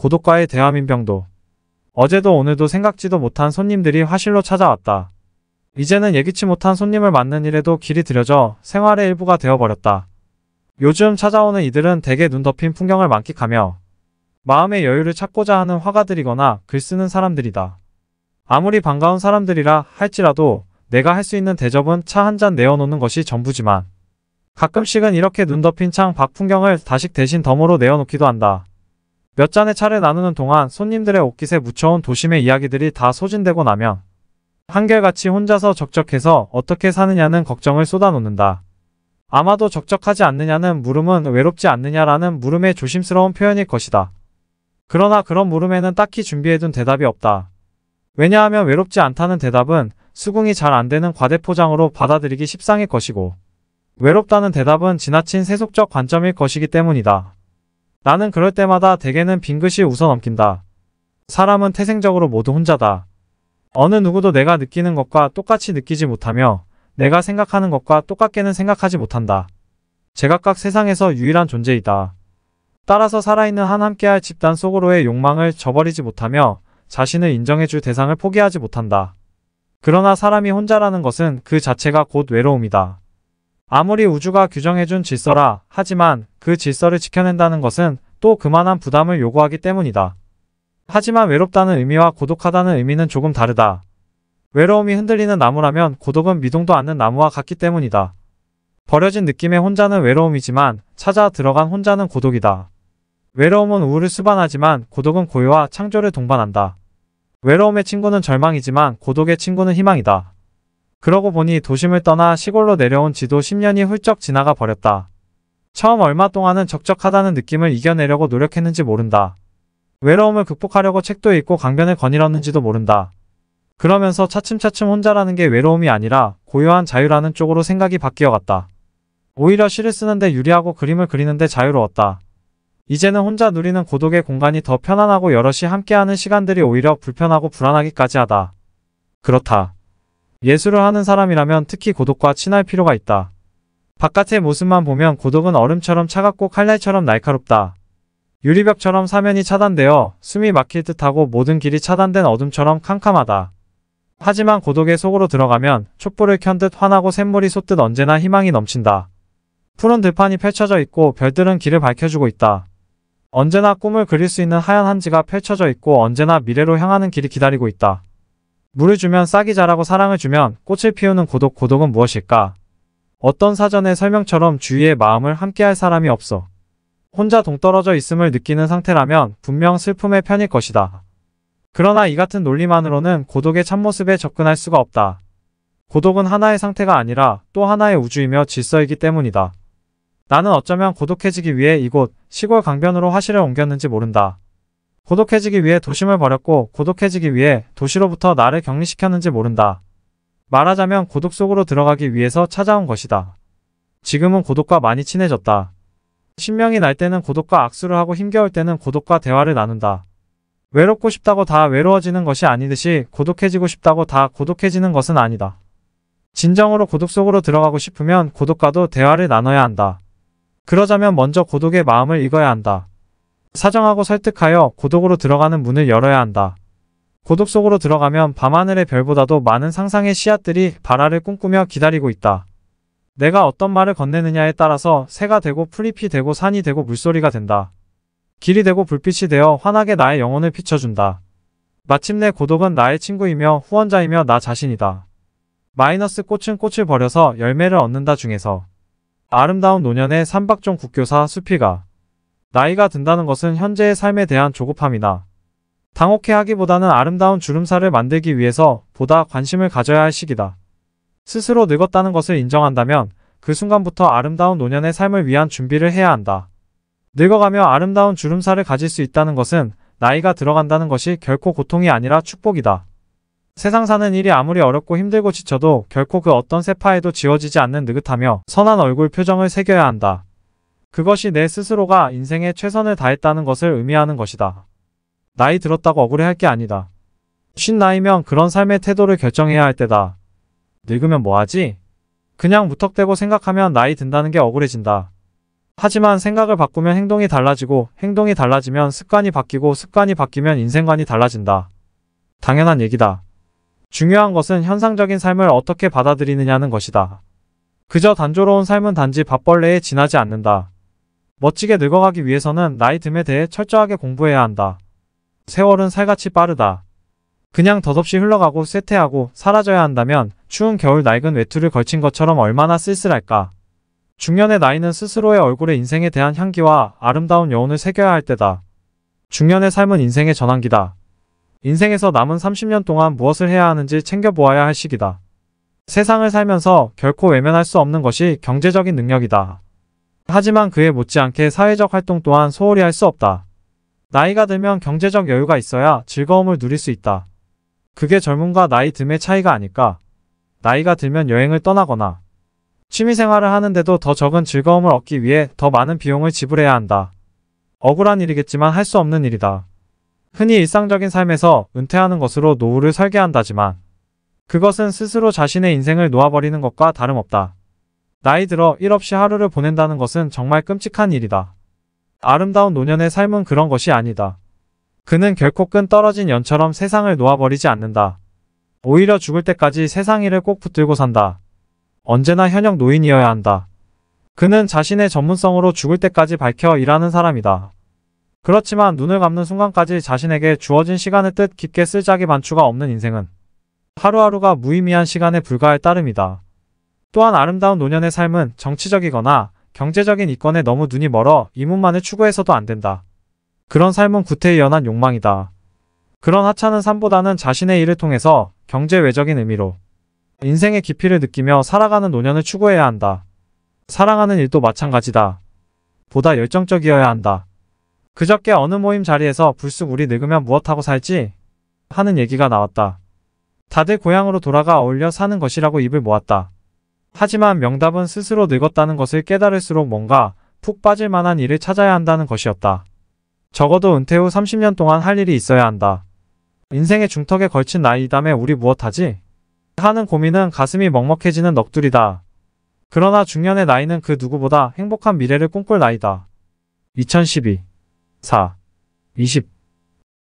고독과의 대화 민병도. 어제도 오늘도 생각지도 못한 손님들이 화실로 찾아왔다. 이제는 예기치 못한 손님을 맞는 일에도 길이 들여져 생활의 일부가 되어버렸다. 요즘 찾아오는 이들은 대개 눈 덮인 풍경을 만끽하며 마음의 여유를 찾고자 하는 화가들이거나 글 쓰는 사람들이다. 아무리 반가운 사람들이라 할지라도 내가 할 수 있는 대접은 차 한 잔 내어놓는 것이 전부지만 가끔씩은 이렇게 눈 덮인 창 밖 풍경을 다식 대신 덤으로 내어놓기도 한다. 몇 잔의 차를 나누는 동안 손님들의 옷깃에 묻혀온 도심의 이야기들이 다 소진되고 나면 한결같이 혼자서 적적해서 어떻게 사느냐는 걱정을 쏟아놓는다. 아마도 적적하지 않느냐는 물음은 외롭지 않느냐라는 물음의 조심스러운 표현일 것이다. 그러나 그런 물음에는 딱히 준비해둔 대답이 없다. 왜냐하면 외롭지 않다는 대답은 수긍이 잘 안되는 과대포장으로 받아들이기 십상일 것이고 외롭다는 대답은 지나친 세속적 관점일 것이기 때문이다. 나는 그럴 때마다 대개는 빙긋이 웃어넘긴다. 사람은 태생적으로 모두 혼자다. 어느 누구도 내가 느끼는 것과 똑같이 느끼지 못하며 내가 생각하는 것과 똑같게는 생각하지 못한다. 제각각 세상에서 유일한 존재이다. 따라서 살아있는 한 함께할 집단 속으로의 욕망을 저버리지 못하며 자신을 인정해줄 대상을 포기하지 못한다. 그러나 사람이 혼자라는 것은 그 자체가 곧 외로움이다. 아무리 우주가 규정해준 질서라 하지만 그 질서를 지켜낸다는 것은 또 그만한 부담을 요구하기 때문이다. 하지만 외롭다는 의미와 고독하다는 의미는 조금 다르다. 외로움이 흔들리는 나무라면 고독은 미동도 않는 나무와 같기 때문이다. 버려진 느낌의 혼자는 외로움이지만 찾아 들어간 혼자는 고독이다. 외로움은 우울을 수반하지만 고독은 고요와 창조를 동반한다. 외로움의 친구는 절망이지만 고독의 친구는 희망이다. 그러고 보니 도심을 떠나 시골로 내려온 지도 10년이 훌쩍 지나가 버렸다. 처음 얼마 동안은 적적하다는 느낌을 이겨내려고 노력했는지 모른다. 외로움을 극복하려고 책도 읽고 강변을 거닐었는지도 모른다. 그러면서 차츰차츰 혼자라는 게 외로움이 아니라 고요한 자유라는 쪽으로 생각이 바뀌어갔다. 오히려 시를 쓰는데 유리하고 그림을 그리는데 자유로웠다. 이제는 혼자 누리는 고독의 공간이 더 편안하고 여럿이 함께하는 시간들이 오히려 불편하고 불안하기까지 하다. 그렇다. 예술을 하는 사람이라면 특히 고독과 친할 필요가 있다. 바깥의 모습만 보면 고독은 얼음처럼 차갑고 칼날처럼 날카롭다. 유리벽처럼 사면이 차단되어 숨이 막힐 듯하고 모든 길이 차단된 어둠처럼 캄캄하다. 하지만 고독의 속으로 들어가면 촛불을 켠 듯 환하고 샘물이 솟듯 언제나 희망이 넘친다. 푸른 들판이 펼쳐져 있고 별들은 길을 밝혀주고 있다. 언제나 꿈을 그릴 수 있는 하얀 한지가 펼쳐져 있고 언제나 미래로 향하는 길이 기다리고 있다. 물을 주면 싹이 자라고 사랑을 주면 꽃을 피우는 고독. 고독은 무엇일까? 어떤 사전의 설명처럼 주위의 마음을 함께할 사람이 없어. 혼자 동떨어져 있음을 느끼는 상태라면 분명 슬픔의 편일 것이다. 그러나 이 같은 논리만으로는 고독의 참모습에 접근할 수가 없다. 고독은 하나의 상태가 아니라 또 하나의 우주이며 질서이기 때문이다. 나는 어쩌면 고독해지기 위해 이곳 시골 강변으로 화실을 옮겼는지 모른다. 고독해지기 위해 도심을 버렸고 고독해지기 위해 도시로부터 나를 격리시켰는지 모른다. 말하자면 고독 속으로 들어가기 위해서 찾아온 것이다. 지금은 고독과 많이 친해졌다. 신명이 날 때는 고독과 악수를 하고 힘겨울 때는 고독과 대화를 나눈다. 외롭고 싶다고 다 외로워지는 것이 아니듯이 고독해지고 싶다고 다 고독해지는 것은 아니다. 진정으로 고독 속으로 들어가고 싶으면 고독과도 대화를 나눠야 한다. 그러자면 먼저 고독의 마음을 읽어야 한다. 사정하고 설득하여 고독으로 들어가는 문을 열어야 한다. 고독 속으로 들어가면 밤하늘의 별보다도 많은 상상의 씨앗들이 발알을 꿈꾸며 기다리고 있다. 내가 어떤 말을 건네느냐에 따라서 새가 되고 풀잎이 되고 산이 되고 물소리가 된다. 길이 되고 불빛이 되어 환하게 나의 영혼을 비춰준다. 마침내 고독은 나의 친구이며 후원자이며 나 자신이다. 마이너스 꽃은 꽃을 버려서 열매를 얻는다 중에서 아름다운 노년의 삼박종 국교사 수필가. 나이가 든다는 것은 현재의 삶에 대한 조급함이나 당혹해하기보다는 아름다운 주름살을 만들기 위해서 보다 관심을 가져야 할 시기다. 스스로 늙었다는 것을 인정한다면 그 순간부터 아름다운 노년의 삶을 위한 준비를 해야 한다. 늙어가며 아름다운 주름살을 가질 수 있다는 것은 나이가 들어간다는 것이 결코 고통이 아니라 축복이다. 세상 사는 일이 아무리 어렵고 힘들고 지쳐도 결코 그 어떤 세파에도 지워지지 않는 느긋하며 선한 얼굴 표정을 새겨야 한다. 그것이 내 스스로가 인생에 최선을 다했다는 것을 의미하는 것이다. 나이 들었다고 억울해할 게 아니다. 50나이면 그런 삶의 태도를 결정해야 할 때다. 늙으면 뭐하지? 그냥 무턱대고 생각하면 나이 든다는 게 억울해진다. 하지만 생각을 바꾸면 행동이 달라지고 행동이 달라지면 습관이 바뀌고 습관이 바뀌면 인생관이 달라진다. 당연한 얘기다. 중요한 것은 현상적인 삶을 어떻게 받아들이느냐는 것이다. 그저 단조로운 삶은 단지 밥벌레에 지나지 않는다. 멋지게 늙어가기 위해서는 나이 듦에 대해 철저하게 공부해야 한다. 세월은 살같이 빠르다. 그냥 덧없이 흘러가고 쇠퇴하고 사라져야 한다면 추운 겨울 낡은 외투를 걸친 것처럼 얼마나 쓸쓸할까. 중년의 나이는 스스로의 얼굴에 인생에 대한 향기와 아름다운 여운을 새겨야 할 때다. 중년의 삶은 인생의 전환기다. 인생에서 남은 30년 동안 무엇을 해야 하는지 챙겨보아야 할 시기다. 세상을 살면서 결코 외면할 수 없는 것이 경제적인 능력이다. 하지만 그에 못지않게 사회적 활동 또한 소홀히 할 수 없다. 나이가 들면 경제적 여유가 있어야 즐거움을 누릴 수 있다. 그게 젊음과 나이 듦의 차이가 아닐까. 나이가 들면 여행을 떠나거나 취미생활을 하는데도 더 적은 즐거움을 얻기 위해 더 많은 비용을 지불해야 한다. 억울한 일이겠지만 할 수 없는 일이다. 흔히 일상적인 삶에서 은퇴하는 것으로 노후를 설계한다지만 그것은 스스로 자신의 인생을 놓아버리는 것과 다름없다. 나이 들어 일 없이 하루를 보낸다는 것은 정말 끔찍한 일이다. 아름다운 노년의 삶은 그런 것이 아니다. 그는 결코 끈 떨어진 연처럼 세상을 놓아버리지 않는다. 오히려 죽을 때까지 세상 일을 꼭 붙들고 산다. 언제나 현역 노인이어야 한다. 그는 자신의 전문성으로 죽을 때까지 밝혀 일하는 사람이다. 그렇지만 눈을 감는 순간까지 자신에게 주어진 시간을 뜻깊게 쓸 자기 반추가 없는 인생은 하루하루가 무의미한 시간에 불과할 따름이다. 또한 아름다운 노년의 삶은 정치적이거나 경제적인 이권에 너무 눈이 멀어 이문만을 추구해서도 안 된다. 그런 삶은 구태에 연한 욕망이다. 그런 하찮은 삶보다는 자신의 일을 통해서 경제외적인 의미로 인생의 깊이를 느끼며 살아가는 노년을 추구해야 한다. 사랑하는 일도 마찬가지다. 보다 열정적이어야 한다. 그저께 어느 모임 자리에서 불쑥 우리 늙으면 무엇하고 살지? 하는 얘기가 나왔다. 다들 고향으로 돌아가 어울려 사는 것이라고 입을 모았다. 하지만 명답은 스스로 늙었다는 것을 깨달을수록 뭔가 푹 빠질 만한 일을 찾아야 한다는 것이었다. 적어도 은퇴 후 30년 동안 할 일이 있어야 한다. 인생의 중턱에 걸친 나이담에 우리 무엇하지? 하는 고민은 가슴이 먹먹해지는 넋두리다. 그러나 중년의 나이는 그 누구보다 행복한 미래를 꿈꿀 나이다. 2012 4 20